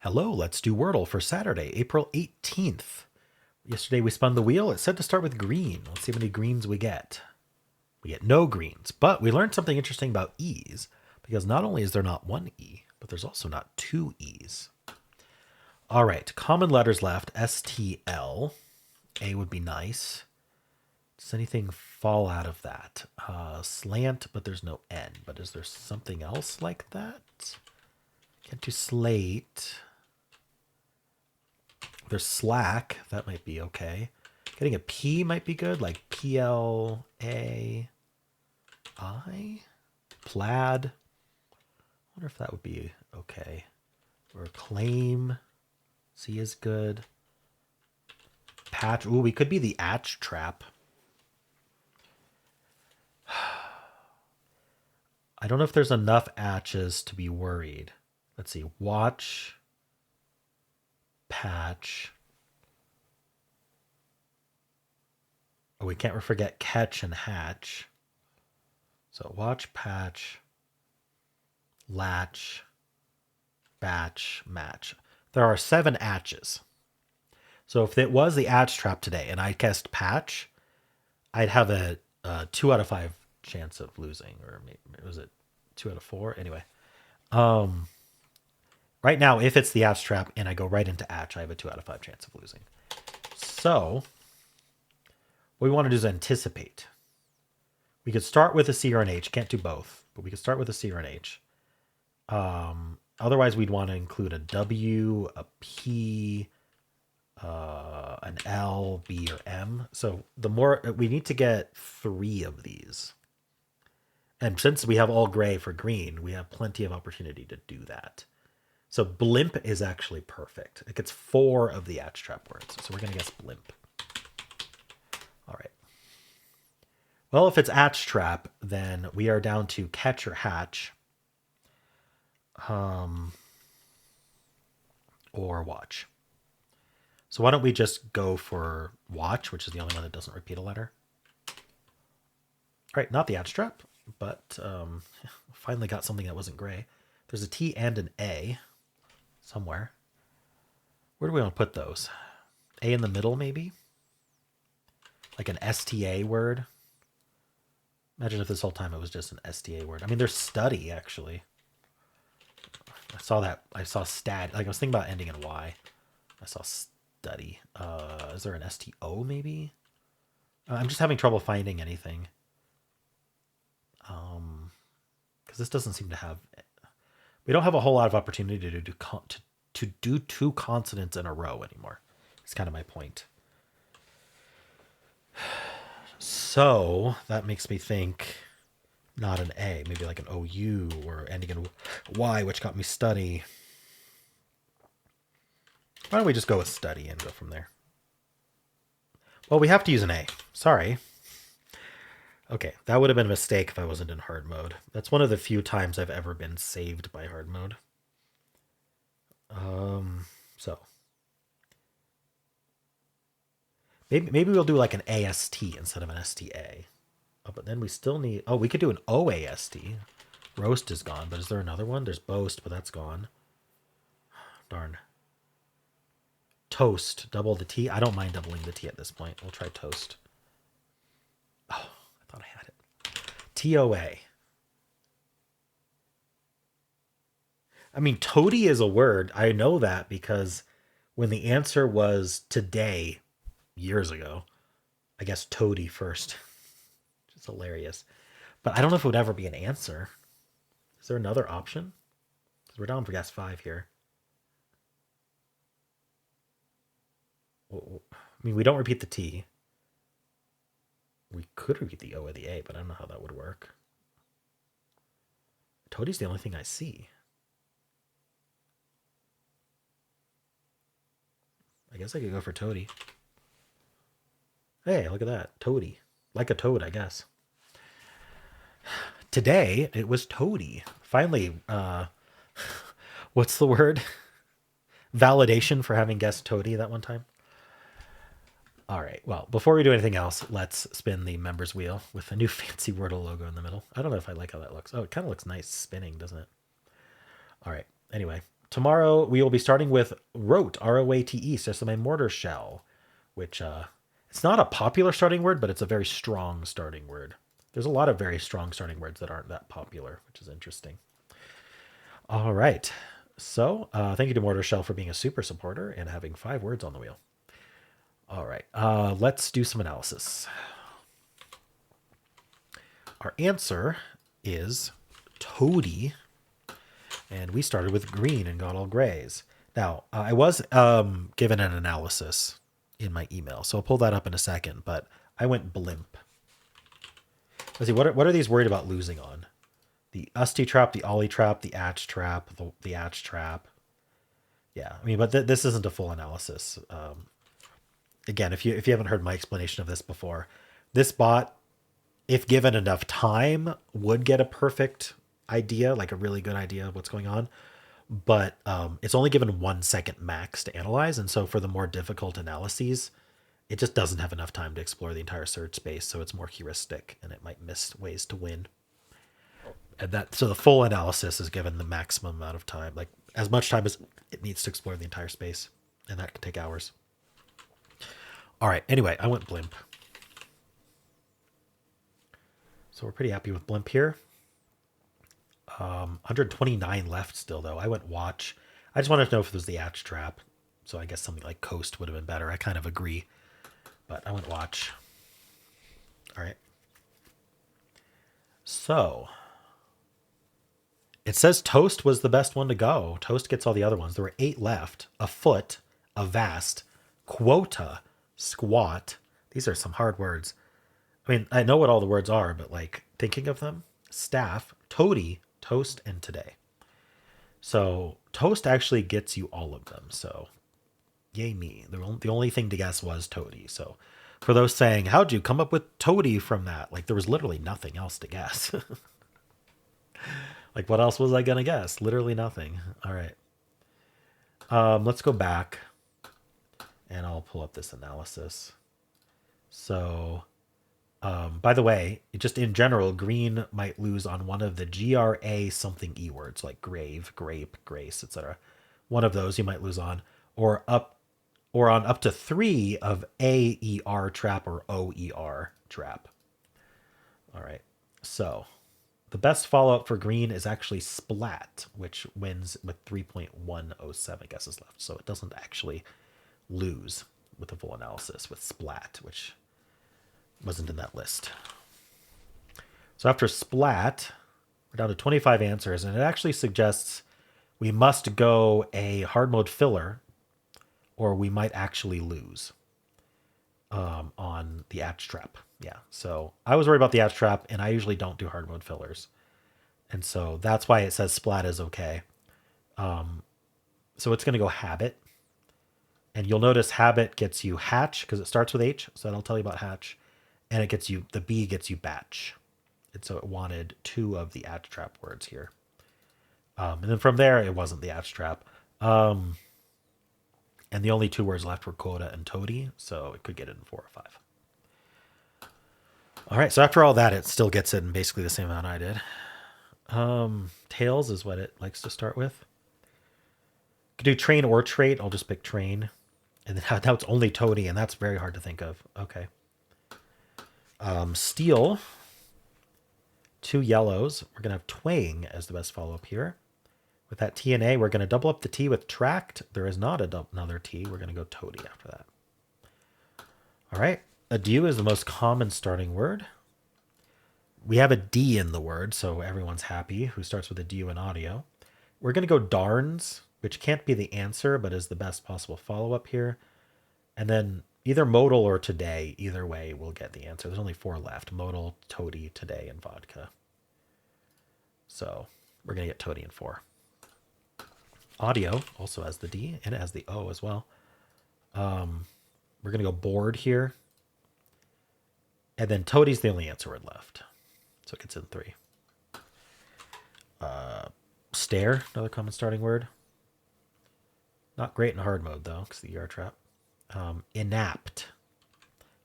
Hello, let's do Wordle for Saturday, April 18th. Yesterday we spun the wheel. It said to start with green. Let's see how many greens we get. We get no greens, but we learned something interesting about E's because not only is there not one E, but there's also not two E's. All right, common letters left, STL. A would be nice. Does anything fall out of that? Slant, but there's no N. But is there something else like that? Can't do slate. There's slack. That might be okay. Getting a P might be good, like P-L-A-I. Plaid. I wonder if that would be okay. Or claim. C is good. Patch. Ooh, we could be the atch trap. I don't know if there's enough atches to be worried. Let's see. Watch. Patch. Oh, we can't forget catch and hatch. So watch, patch, latch, batch, match. There are 7 atches. So if it was the atch trap today and I guessed patch, I'd have a 2 out of 5 chance of losing. Or maybe, was it 2 out of 4? Anyway. Right now, if it's the atch trap and I go right into atch, I have a 2 out of 5 chance of losing. So what we want to do is anticipate. We could start with a C or an H. Can't do both, but we could start with a C or an H. Otherwise, we'd want to include a W, a P, an L, B, or M. So the more we need to get 3 of these. And since we have all gray for green, we have plenty of opportunity to do that. So blimp is actually perfect. It gets 4 of the atch trap words. So we're going to guess blimp. All right. Well, if it's atch trap, then we are down to catch or hatch. Or watch. So why don't we just go for watch, which is the only one that doesn't repeat a letter. All right, not the atch trap, but finally got something that wasn't gray. There's a T and an A somewhere. Where do we want to put those? A in the middle, maybe? Like an STA word? Imagine if this whole time it was just an STA word. I mean, there's study, actually. I saw that. I saw stat. Like, I was thinking about ending in Y. I saw study. Is there an STO, maybe? I'm just having trouble finding anything. Because this doesn't seem to have... We don't have a whole lot of opportunity to do 2 consonants in a row anymore. It's kind of my point. So that makes me think not an A, maybe like an OU or ending in Y, which got me study. Why don't we just go with study and go from there? Well, we have to use an A. Sorry. Okay, that would have been a mistake if I wasn't in hard mode. That's one of the few times I've ever been saved by hard mode. So maybe we'll do like an AST instead of an STA. Oh, but then we still need... Oh, we could do an OAST. Roast is gone, but is there another one? There's boast, but that's gone. Darn. Toast. Double the T. I don't mind doubling the T at this point. We'll try toast. Oh, I thought I had it. TOA. I mean, toady is a word. I know that because when the answer was today, years ago, I guess toady first. It's hilarious. But I don't know if it would ever be an answer. Is there another option? Because we're down for guess 5 here. I mean, we don't repeat the T. We could repeat the O or the A, but I don't know how that would work. Toady's the only thing I see. I guess I could go for toady. Hey, look at that. Toady. Like a toad, I guess. Today, it was toady. Finally, what's the word? Validation for having guessed toady that one time. All right, well, before we do anything else, let's spin the members wheel with a new fancy Wordle logo in the middle. I don't know if I like how that looks. Oh, it kind of looks nice spinning, doesn't it? All right, anyway, tomorrow we will be starting with rote, R-O-A-T-E, sesame mortar shell, which it's not a popular starting word, but it's a very strong starting word. There's a lot of very strong starting words that aren't that popular, which is interesting. All right. So thank you to Mortar Shell for being a super supporter and having 5 words on the wheel. All right. Let's do some analysis. Our answer is toady. And we started with green and got all grays. Now, I was given an analysis in my email, so I'll pull that up in a second, but I went blimp. Let's see, what are these worried about losing on? The Usty trap, the Ollie trap, the Atch trap, the Atch trap. Yeah, I mean, but this isn't a full analysis. Again, if you haven't heard my explanation of this before, this bot, if given enough time, would get a perfect idea, like a really good idea of what's going on. But it's only given 1 second max to analyze. And so for the more difficult analyses, it just doesn't have enough time to explore the entire search space. So it's more heuristic and it might miss ways to win. And so the full analysis is given the maximum amount of time, like as much time as it needs to explore the entire space. And that could take hours. All right. Anyway, I went blimp. So we're pretty happy with blimp here. 129 left still, though. I went watch. I just wanted to know if it was the Atch trap. So I guess something like coast would have been better. I kind of agree. But I went watch. All right. So it says toast was the best one to go. Toast gets all the other ones. There were 8 left. A foot, a vast, quota, squat. These are some hard words. I mean, I know what all the words are, but like thinking of them, staff, toady, toast, and today. So toast actually gets you all of them. So yay me. The only thing to guess was toady. So for those saying, how'd you come up with toady from that? Like there was literally nothing else to guess. Like what else was I going to guess? Literally nothing. All right. Let's go back and I'll pull up this analysis. So by the way, just in general, green might lose on one of the GRA something E words like grave, grape, grace, etc. One of those you might lose on, or on up to 3 of AER trap or OER trap. All right. So the best follow-up for green is actually splat, which wins with 3.107 guesses left. So it doesn't actually lose with a full analysis with splat, which wasn't in that list. So after splat, we're down to 25 answers, and it actually suggests we must go a hard mode filler, or we might actually lose on the Atch trap. Yeah, so I was worried about the Atch trap, and I usually don't do hard mode fillers. And so that's why it says splat is okay. So it's going to go habit. And you'll notice habit gets you hatch, because it starts with H, so that'll tell you about hatch. And it gets you, the B gets you batch. And so it wanted 2 of the Atch trap words here. And then from there, it wasn't the Atch trap. And the only 2 words left were quota and toady, so it could get it in 4 or 5. All right, so after all that, it still gets it in basically the same amount I did. Tails is what it likes to start with. Could do train or trait. I'll just pick train. And then now it's only toady, and that's very hard to think of. Okay. Steel. 2 yellows. We're going to have twang as the best follow-up here. With that T and A, we're going to double up the T with tract. There is not another T. We're going to go toady after that. All right. Adieu is the most common starting word. We have a D in the word, so everyone's happy who starts with a D in audio. We're going to go darns, which can't be the answer, but is the best possible follow-up here. And then either modal or today, either way, we'll get the answer. There's only 4 left. Modal, toady, today, and vodka. So we're going to get toady in 4. Audio also has the D, and it has the O as well. We're going to go board here. And then toady's the only answer word left. So it gets in 3. Stare, another common starting word. Not great in hard mode, though, because the ER trap. Inapt.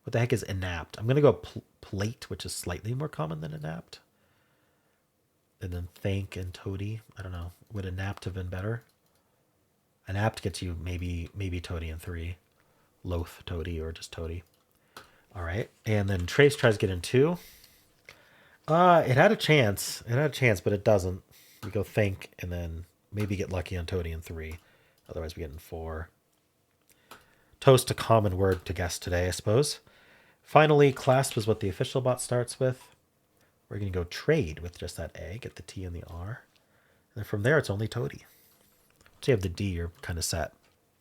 What the heck is inapt? I'm going to go plate, which is slightly more common than inapt. And then thank and toady. I don't know. Would inapt have been better? An apt gets you maybe Toady in 3. Loath Toady or just Toady. All right. And then Trace tries to get in 2. It had a chance. It had a chance, but it doesn't. We go think and then maybe get lucky on Toady in 3. Otherwise we get in 4. Toast, a common word to guess today, I suppose. Finally, clasp is what the official bot starts with. We're going to go trade with just that A, get the T and the R. And then from there, it's only Toady. So you have the D, you're kind of set.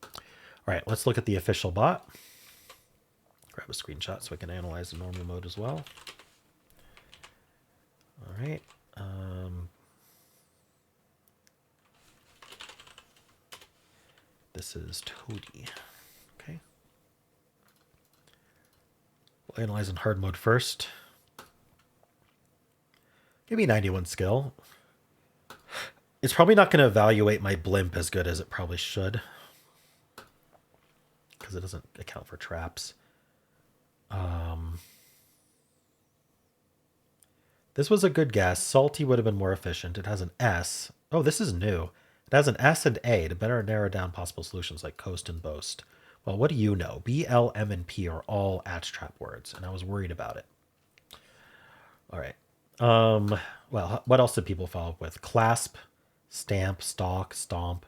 All right, let's look at the official bot. Grab a screenshot so I can analyze the normal mode as well. All right. This is Toady. Okay. We'll analyze in hard mode first. Maybe 91 skill. It's probably not going to evaluate my blimp as good as it probably should, because it doesn't account for traps. This was a good guess. Salty would have been more efficient. It has an S. Oh, this is new. It has an S and A to better narrow down possible solutions like coast and boast. Well, what do you know? B, L, M, and P are all trap words, and I was worried about it. All right. Well, what else did people follow up with? Clasp, stamp, stalk, stomp,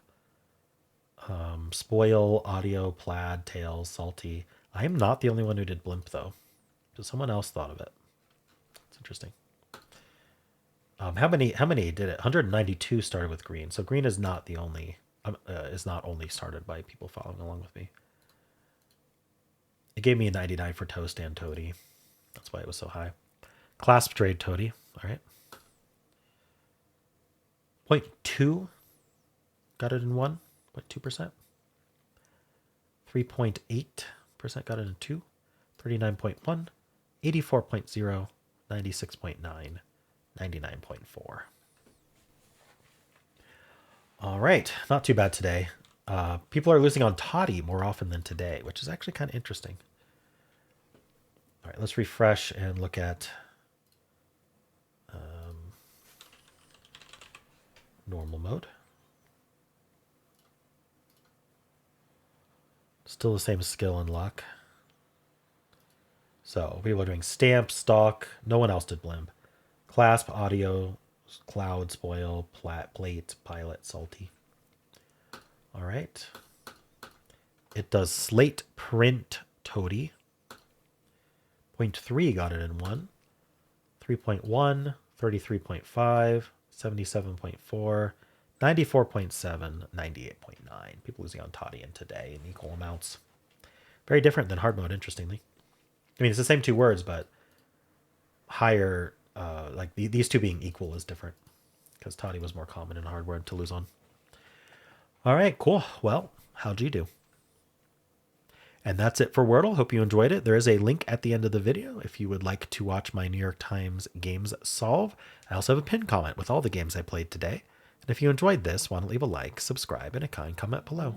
spoil, audio, plaid, tails, salty. I am not the only one who did blimp, though. Someone else thought of it. It's interesting. How many did it? 192 started with green. So green is not the only only started by people following along with me. It gave me a 99 for Toast and Toady. That's why it was so high. Clasp trade Toady. All right. 0.2 got it in 1. 0.2%. 3.8% got it in 2. 39.1. 84.0. 96.9. 99.4. All right, not too bad today. People are losing on Toddy more often than today, which is actually kind of interesting. All right, let's refresh and look at normal mode. Still the same skill and luck. So people are doing stamp, stalk. No one else did blimp. Clasp, audio, cloud, spoil, plate, pilot, salty. All right. It does slate, print, Toady. 0.3 got it in 1. 3.1, 33.5, 77.4, 94.7, 98.9. People losing on Toddy and today in equal amounts. Very different than hard mode, interestingly. I mean, it's the same 2 words, but higher, like these 2 being equal is different, because Toddy was more common in hard mode to lose on. All right, cool. Well, how'd you do? And that's it for Wordle. Hope you enjoyed it. There is a link at the end of the video if you would like to watch my New York Times games solve. I also have a pinned comment with all the games I played today. And if you enjoyed this, want to leave a like, subscribe, and a kind comment below.